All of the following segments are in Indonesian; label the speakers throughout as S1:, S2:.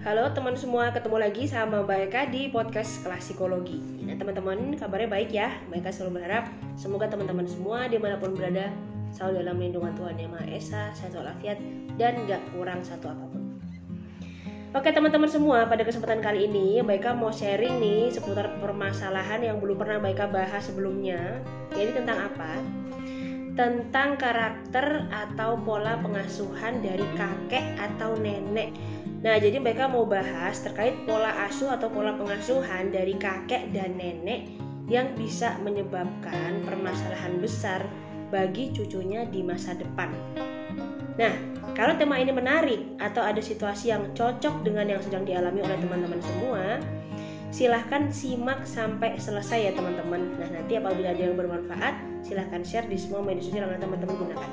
S1: Halo teman semua, ketemu lagi sama Mbak Eka di podcast Kelas Psikologi. Nah teman-teman, kabarnya baik ya. Mbak Eka selalu berharap semoga teman-teman semua dimanapun berada selalu dalam lindungan Tuhan Yang Maha Esa, sehat walafiat, dan gak kurang satu apapun. Oke teman-teman semua, pada kesempatan kali ini Mbak Eka mau sharing nih seputar permasalahan yang belum pernah Mbak Eka bahas sebelumnya. Jadi tentang apa? Tentang karakter atau pola pengasuhan dari kakek atau nenek. Nah, jadi mereka mau bahas terkait pola asuh atau pola pengasuhan dari kakek dan nenek yang bisa menyebabkan permasalahan besar bagi cucunya di masa depan. Nah, kalau tema ini menarik atau ada situasi yang cocok dengan yang sedang dialami oleh teman-teman semua, silahkan simak sampai selesai ya teman-teman. Nah, nanti apabila ada yang bermanfaat, silahkan share di semua media sosial yang teman-teman gunakan.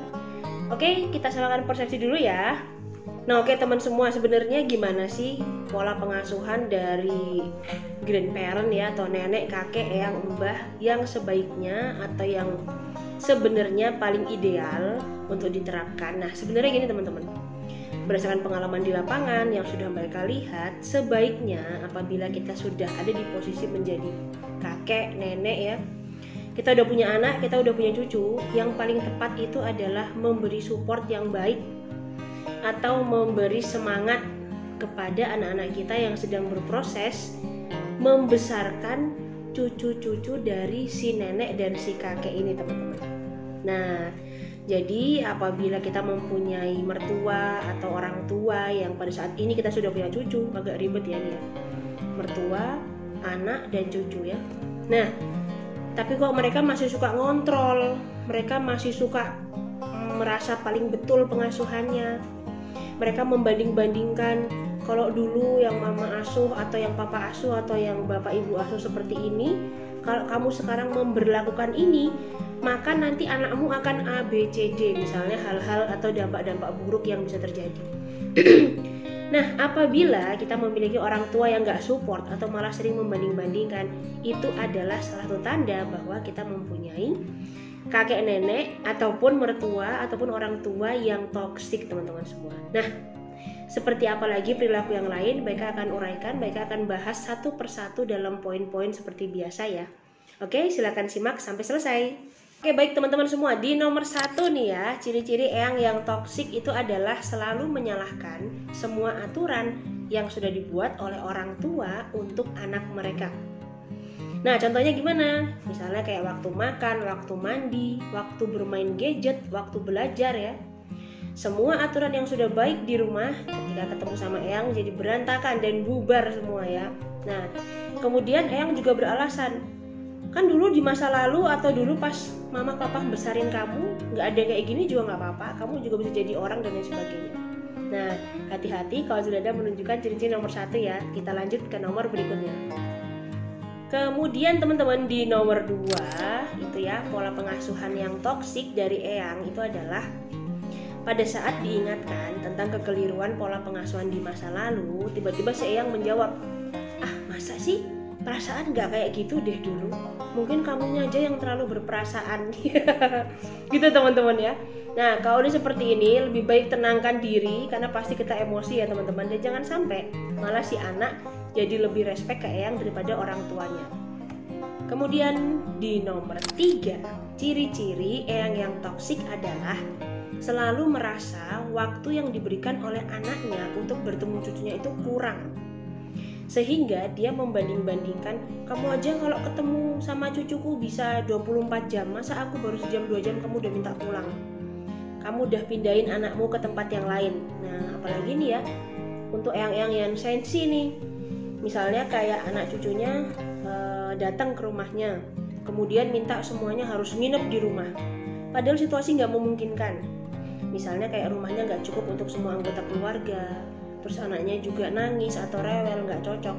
S1: Oke, kita samakan persepsi dulu ya. Nah oke teman semua, sebenarnya gimana sih pola pengasuhan dari grandparent ya, atau nenek, kakek, eyang, mbah yang sebaiknya atau yang sebenarnya paling ideal untuk diterapkan. Nah sebenarnya gini teman-teman, berdasarkan pengalaman di lapangan yang sudah mereka lihat, sebaiknya apabila kita sudah ada di posisi menjadi kakek, nenek ya, kita udah punya anak, kita udah punya cucu, yang paling tepat itu adalah memberi support yang baik atau memberi semangat kepada anak-anak kita yang sedang berproses membesarkan cucu-cucu dari si nenek dan si kakek ini teman-teman. Nah, jadi apabila kita mempunyai mertua atau orang tua yang pada saat ini kita sudah punya cucu, agak ribet ya nih ya. Mertua, anak, dan cucu ya. Nah, tapi kok mereka masih suka ngontrol, mereka masih suka merasa paling betul pengasuhannya. Mereka membanding-bandingkan, kalau dulu yang mama asuh atau yang papa asuh atau yang bapak ibu asuh seperti ini, kalau kamu sekarang memberlakukan ini, maka nanti anakmu akan A, B, C, D, misalnya hal-hal atau dampak-dampak buruk yang bisa terjadi. Nah, apabila kita memiliki orang tua yang gak support atau malah sering membanding-bandingkan, itu adalah salah satu tanda bahwa kita mempunyai kakek nenek ataupun mertua ataupun orang tua yang toksik teman-teman semua. Nah, seperti apa lagi perilaku yang lain, mereka akan uraikan, mereka akan bahas satu persatu dalam poin-poin seperti biasa ya. Oke, silakan simak sampai selesai. Oke, baik teman-teman semua, di nomor 1 nih ya, ciri-ciri eyang yang toksik itu adalah selalu menyalahkan semua aturan yang sudah dibuat oleh orang tua untuk anak mereka. Nah contohnya gimana? Misalnya kayak waktu makan, waktu mandi, waktu bermain gadget, waktu belajar ya. Semua aturan yang sudah baik di rumah ketika ketemu sama eyang jadi berantakan dan bubar semua ya. Nah kemudian eyang juga beralasan, kan dulu di masa lalu atau dulu pas mama papa besarin kamu gak ada kayak gini juga gak apa-apa, kamu juga bisa jadi orang dan lain sebagainya. Nah hati-hati kalau sudah ada menunjukkan ciri-ciri nomor 1 ya. Kita lanjut ke nomor berikutnya. Kemudian teman-teman di nomor 2 itu ya, pola pengasuhan yang toksik dari eyang itu adalah pada saat diingatkan tentang kekeliruan pola pengasuhan di masa lalu, tiba-tiba si eyang menjawab, ah masa sih perasaan gak kayak gitu deh dulu, mungkin kamunya aja yang terlalu berperasaan. Gitu teman-teman ya. Nah kalau ini seperti ini, lebih baik tenangkan diri karena pasti kita emosi ya teman-teman, dan jangan sampai malah si anak jadi lebih respect ke eyang daripada orang tuanya. Kemudian di nomor 3, ciri-ciri eyang yang toksik adalah selalu merasa waktu yang diberikan oleh anaknya untuk bertemu cucunya itu kurang. Sehingga dia membanding-bandingkan, kamu aja kalau ketemu sama cucuku bisa 24 jam, masa aku baru sejam 2 jam kamu udah minta pulang. Kamu udah pindahin anakmu ke tempat yang lain. Nah apalagi nih ya, untuk eyang-eyang yang sensi nih, misalnya kayak anak cucunya datang ke rumahnya, kemudian minta semuanya harus nginep di rumah, padahal situasi nggak memungkinkan. Misalnya kayak rumahnya nggak cukup untuk semua anggota keluarga, terus anaknya juga nangis atau rewel, nggak cocok.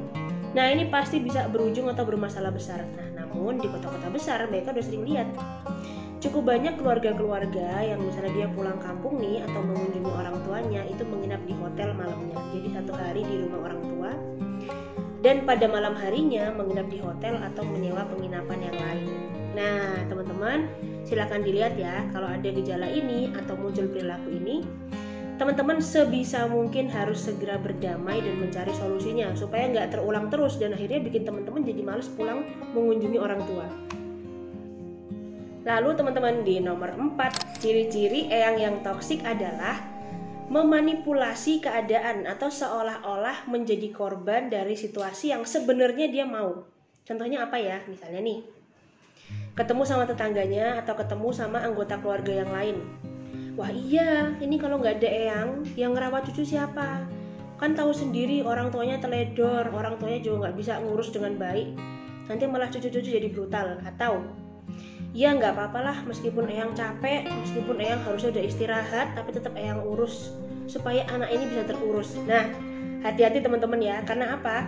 S1: Nah ini pasti bisa berujung atau bermasalah besar. Nah namun di kota-kota besar mereka udah sering lihat cukup banyak keluarga-keluarga yang misalnya dia pulang kampung nih atau mengunjungi orang tuanya itu menginap di hotel malamnya. Jadi 1 hari di rumah orang tua dan pada malam harinya menginap di hotel atau menyewa penginapan yang lain. Nah teman-teman silakan dilihat ya, kalau ada gejala ini atau muncul perilaku ini, teman-teman sebisa mungkin harus segera berdamai dan mencari solusinya supaya nggak terulang terus dan akhirnya bikin teman-teman jadi males pulang mengunjungi orang tua. Lalu teman-teman, di nomor 4, ciri-ciri eyang yang toksik adalah memanipulasi keadaan atau seolah-olah menjadi korban dari situasi yang sebenarnya dia mau. Contohnya apa ya? Misalnya nih, ketemu sama tetangganya atau ketemu sama anggota keluarga yang lain. Wah iya, ini kalau nggak ada eyang, yang ngerawat cucu siapa? Kan tahu sendiri orang tuanya teledor, orang tuanya juga nggak bisa ngurus dengan baik. Nanti malah cucu-cucu jadi brutal. Atau, ya nggak apa-apa lah, meskipun eyang capek, meskipun eyang harusnya udah istirahat, tapi tetap eyang urus supaya anak ini bisa terurus. Nah, hati-hati teman-teman ya, karena apa?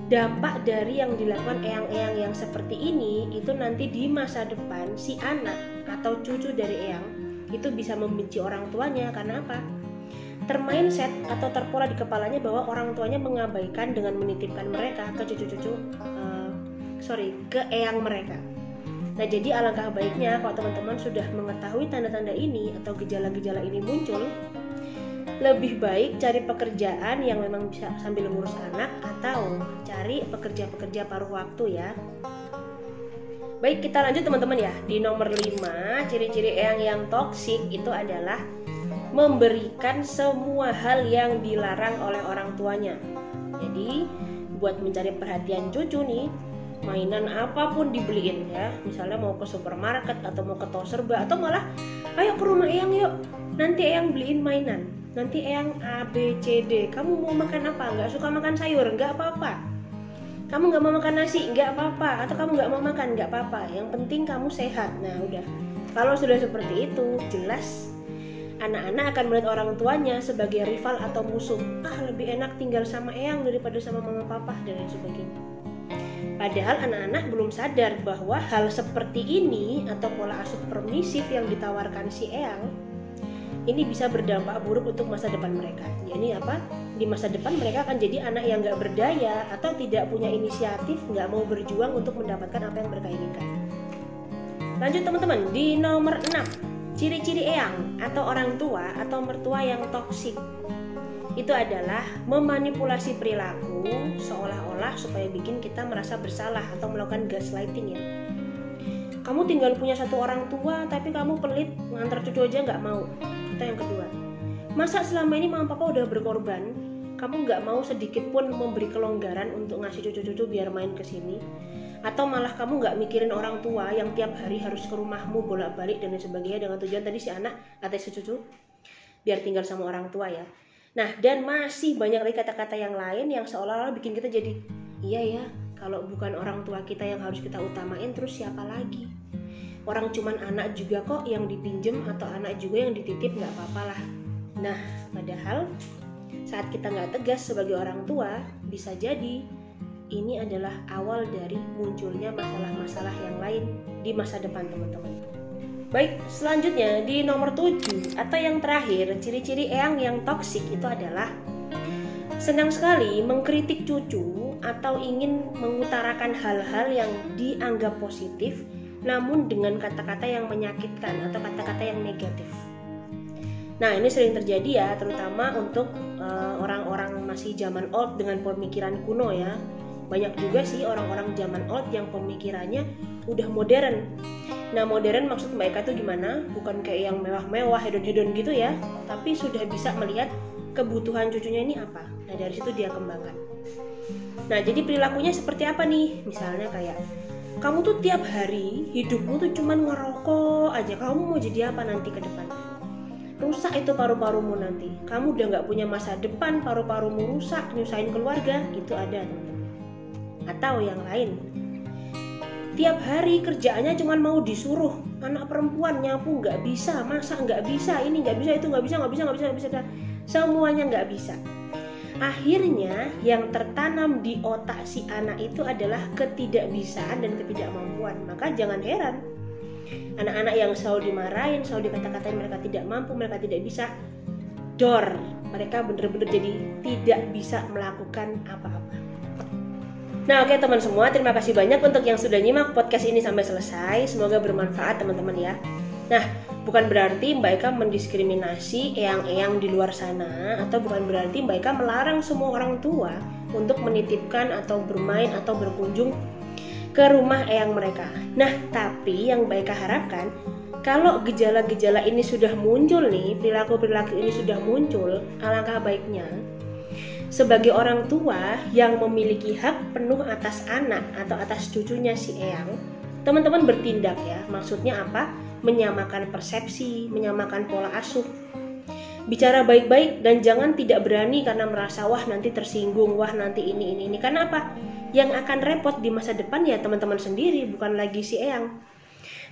S1: Dampak dari yang dilakukan eyang-eyang yang seperti ini itu nanti di masa depan si anak atau cucu dari eyang itu bisa membenci orang tuanya. Karena apa? Termindset atau terpola di kepalanya bahwa orang tuanya mengabaikan dengan menitipkan mereka ke ke eyang mereka. Nah, jadi alangkah baiknya kalau teman-teman sudah mengetahui tanda-tanda ini atau gejala-gejala ini muncul, lebih baik cari pekerjaan yang memang bisa sambil ngurus anak atau cari pekerja-pekerja paruh waktu ya. Baik, kita lanjut teman-teman ya. Di nomor 5, ciri-ciri eyang yang toksik itu adalah memberikan semua hal yang dilarang oleh orang tuanya. Jadi, buat mencari perhatian cucu nih, mainan apapun dibeliin ya. Misalnya mau ke supermarket atau mau ke toko serba atau malah ayo ke rumah eyang yuk. Nanti eyang beliin mainan. Nanti eyang A, B, C, D. Kamu mau makan apa? Nggak suka makan sayur? Nggak apa-apa. Kamu nggak mau makan nasi? Nggak apa-apa. Atau kamu nggak mau makan? Nggak apa-apa. Yang penting kamu sehat. Nah udah. Kalau sudah seperti itu, jelas anak-anak akan melihat orang tuanya sebagai rival atau musuh. Lebih enak tinggal sama eyang daripada sama mama papa dan lain sebagainya. Padahal anak-anak belum sadar bahwa hal seperti ini atau pola asuh permisif yang ditawarkan si eyang ini bisa berdampak buruk untuk masa depan mereka. Jadi apa? Di masa depan mereka akan jadi anak yang nggak berdaya atau tidak punya inisiatif, nggak mau berjuang untuk mendapatkan apa yang mereka inginkan. Lanjut teman-teman, di nomor 6, ciri-ciri eyang atau orang tua atau mertua yang toksik itu adalah memanipulasi perilaku seolah-olah supaya bikin kita merasa bersalah atau melakukan gaslighting ya. Kamu tinggal punya satu orang tua tapi kamu pelit, ngantar cucu aja nggak mau. Itu yang kedua. Masa selama ini mama papa udah berkorban, kamu nggak mau sedikit pun memberi kelonggaran untuk ngasih cucu-cucu biar main ke sini? Atau malah kamu nggak mikirin orang tua yang tiap hari harus ke rumahmu bolak-balik dan lain sebagainya dengan tujuan tadi si anak atau si cucu biar tinggal sama orang tua ya. Nah, dan masih banyak lagi kata-kata yang lain yang seolah-olah bikin kita jadi iya ya, kalau bukan orang tua kita yang harus kita utamain, terus siapa lagi? Orang cuman anak juga kok yang dipinjem atau anak juga yang dititip, nggak apa-apa lah. Nah, padahal saat kita nggak tegas sebagai orang tua, bisa jadi ini adalah awal dari munculnya masalah-masalah yang lain di masa depan teman-teman. Baik, selanjutnya di nomor 7 atau yang terakhir, ciri-ciri eyang yang toksik itu adalah senang sekali mengkritik cucu atau ingin mengutarakan hal-hal yang dianggap positif namun dengan kata-kata yang menyakitkan atau kata-kata yang negatif. Nah, ini sering terjadi ya, terutama untuk orang-orang masih zaman old dengan pemikiran kuno ya. Banyak juga sih orang-orang zaman old yang pemikirannya udah modern. Nah, modern maksud mereka tuh gimana? Bukan kayak yang mewah-mewah, hedon-hedon gitu ya, tapi sudah bisa melihat kebutuhan cucunya ini apa. Nah, dari situ dia kembangkan. Nah, jadi perilakunya seperti apa nih? Misalnya kayak, kamu tuh tiap hari hidupmu tuh cuman ngerokok aja. Kamu mau jadi apa nanti ke depan? Rusak itu paru-parumu nanti. Kamu udah gak punya masa depan, paru-parumu rusak, nyusahin keluarga. Itu ada teman-teman. Atau yang lain, tiap hari kerjaannya cuma mau disuruh. Anak perempuan nyapu nggak bisa, masak nggak bisa, ini nggak bisa, itu nggak bisa, semuanya nggak bisa. Akhirnya yang tertanam di otak si anak itu adalah ketidakbisaan dan ketidakmampuan. Maka jangan heran anak-anak yang selalu dimarahin, selalu dikata-katain mereka tidak mampu, mereka tidak bisa, mereka benar-benar jadi tidak bisa melakukan apa-apa. Nah, oke teman semua, terima kasih banyak untuk yang sudah nyimak podcast ini sampai selesai. Semoga bermanfaat teman-teman ya. Nah, bukan berarti Mbak Eka mendiskriminasi eyang-eyang di luar sana, atau bukan berarti Mbak Eka melarang semua orang tua untuk menitipkan atau bermain atau berkunjung ke rumah eyang mereka. Nah, tapi yang Mbak Eka harapkan, kalau gejala-gejala ini sudah muncul nih, perilaku-perilaku ini sudah muncul, alangkah baiknya sebagai orang tua yang memiliki hak penuh atas anak atau atas cucunya si eyang, teman-teman bertindak ya. Maksudnya apa? Menyamakan persepsi, menyamakan pola asuh. Bicara baik-baik dan jangan tidak berani karena merasa wah nanti tersinggung, wah nanti ini. Karena apa? Yang akan repot di masa depan ya teman-teman sendiri, bukan lagi si eyang.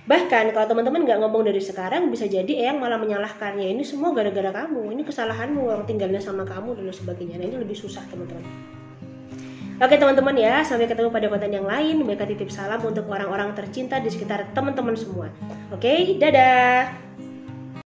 S1: Bahkan kalau teman-teman nggak ngomong dari sekarang, bisa jadi eyang malah menyalahkannya, ini semua gara-gara kamu, ini kesalahanmu, orang tinggalnya sama kamu dan sebagainya. Nah, ini lebih susah teman-teman. Oke teman-teman ya, sampai ketemu pada konten yang lain. Mereka titip salam untuk orang-orang tercinta di sekitar teman-teman semua. Oke, dadah.